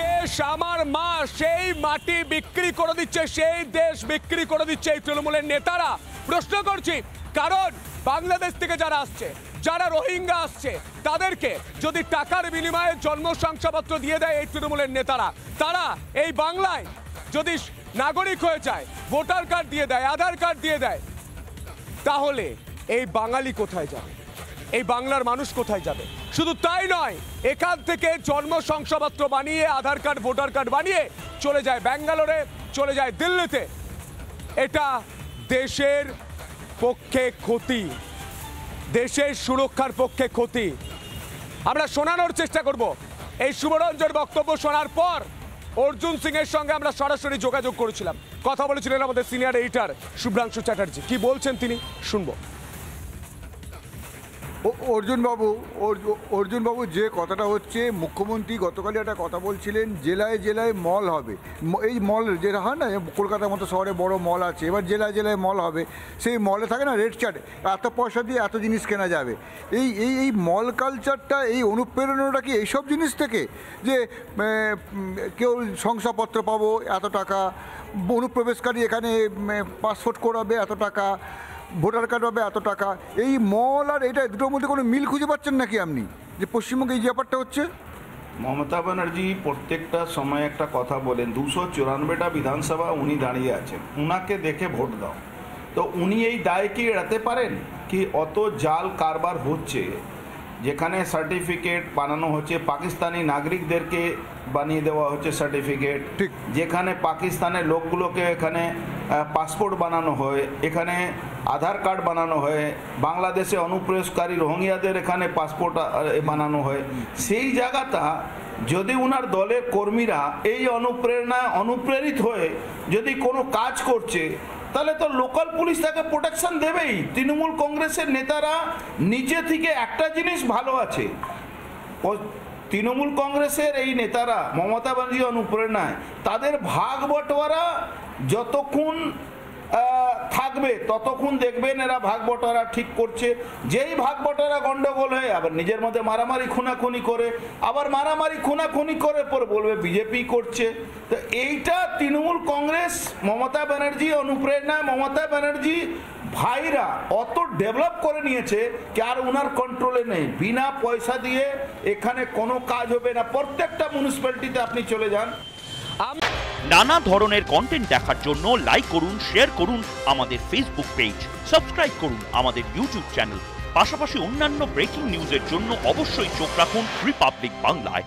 দেশ আমার মা, সেই মাটি বিক্রি করে দিচ্ছে, সেই দেশ বিক্রি করে দিচ্ছে এই তৃণমূলের নেতারা। প্রশ্ন করছি, কারণ বাংলাদেশ থেকে যারা আসছে, যারা রোহিঙ্গা আসছে, তাদেরকে যদি টাকার বিনিময়ে জন্ম শংসাপত্র দিয়ে দেয় এই তৃণমূলের নেতারা, তারা এই বাংলায় যদি নাগরিক হয়ে যায়, ভোটার কার্ড দিয়ে দেয়, আধার কার্ড দিয়ে দেয়, তাহলে এই বাঙালি কোথায় যাবে? এই বাংলার মানুষ কোথায় যাবে? শুধু তাই নয়, এখান থেকে জন্ম শংসাপত্র বানিয়ে, আধার কার্ড, ভোটার কার্ড বানিয়ে চলে যায় ব্যাঙ্গালোরে, চলে যায় দিল্লিতে। এটা দেশের পক্ষে ক্ষতি, দেশের সুরক্ষার পক্ষে ক্ষতি। আমরা শোনানোর চেষ্টা করব। এই শুভরঞ্জনের বক্তব্য শোনার পর অর্জুন সিং এর সঙ্গে আমরা সরাসরি যোগাযোগ করেছিলাম, কথা বলেছিলেন আমাদের সিনিয়র এডিটর শুভ্রাংশু চ্যাটার্জি। কি বলছেন তিনি শুনবো। অর্জুনবাবু, যে কথাটা হচ্ছে, মুখ্যমন্ত্রী গতকালই একটা কথা বলছিলেন, জেলায় জেলায় মল হবে। এই মল যেটা হয় না, কলকাতার মতো শহরে বড় মল আছে, এবার জেলায় জেলায় মল হবে। সেই মলে থাকে না রেড চার্ট, এত পয়সা দিয়ে এত জিনিস কেনা যাবে। এই মল কালচারটা, এই অনুপ্রেরণাটা কি এইসব জিনিস থেকে? যে কেউ শংসাপত্র পাবো এত টাকা, অনুপ্রবেশকারী এখানে পাসপোর্ট করাবে এত টাকা, ভোটার কার্ড হবে এত টাকা। এই মল আর এটা দুটোর মধ্যে কোনো মিল খুঁজে পাচ্ছেন নাকি আপনি, যে পশ্চিমবঙ্গে এই ব্যাপারটা হচ্ছে? মমতা ব্যানার্জি প্রত্যেকটা সময় একটা কথা বলেন, 294টা বিধানসভা উনি দাঁড়িয়ে আছেন, উনাকে দেখে ভোট দাও। তো উনি এই দায় কি এড়াতে পারেন? কি অত জাল কারবার হচ্ছে, যেখানে সার্টিফিকেট বানানো হচ্ছে, পাকিস্তানি নাগরিকদেরকে বানিয়ে দেওয়া হচ্ছে সার্টিফিকেট, যেখানে পাকিস্তানের লোকগুলোকে এখানে পাসপোর্ট বানানো হয়, এখানে আধার কার্ড বানানো হয়, বাংলাদেশে অনুপ্রবেশকারী রোহিঙ্গাদের এখানে পাসপোর্ট বানানো হয়। সেই জায়গাটা যদি ওনার দলের কর্মীরা এই অনুপ্রেরিত হয়ে যদি কোনো কাজ করছে, তাহলে তো লোকাল পুলিশ তাকে প্রোটেকশন দেবেই। তৃণমূল কংগ্রেসের নেতারা নিজে থেকে একটা জিনিস ভালো আছে, তৃণমূল কংগ্রেসের এই নেতারা মমতা ব্যানার্জি অনুপ্রেরণায় তাদের ভাগ বটোয়ারা যতক্ষণ থাকবে ততক্ষণ দেখবেন এরা ভাগ বটোয়ারা ঠিক করছে। যেই ভাগ বটোয়ারা গন্ডগোল হয়ে আবার নিজের মধ্যে মারামারি খুনাখুনি করে, আবার মারামারি খুনাখুনি করে পরে বলবে বিজেপি করছে। তো এইটা তৃণমূল কংগ্রেস, মমতা ব্যানার্জি অনুপ্রেরণায় মমতা ব্যানার্জি ভাইরা অত ডেভেলপ করে নিয়েছে কি আর ওনার কন্ট্রোলে নেই। বিনা পয়সা দিয়ে এখানে কোনো কাজ হবে না। প্রত্যেকটা মিউনিসিপ্যালিটিতে আপনি চলে যান। নানা ধরনের কন্টেন্ট দেখার জন্য লাইক করুন, শেয়ার করুন আমাদের ফেসবুক পেজ, সাবস্ক্রাইব করুন আমাদের ইউটিউব চ্যানেল। পাশাপাশি অন্যান্য ব্রেকিং নিউজের জন্য অবশ্যই চোখ রাখুন রিপাবলিক বাংলায়।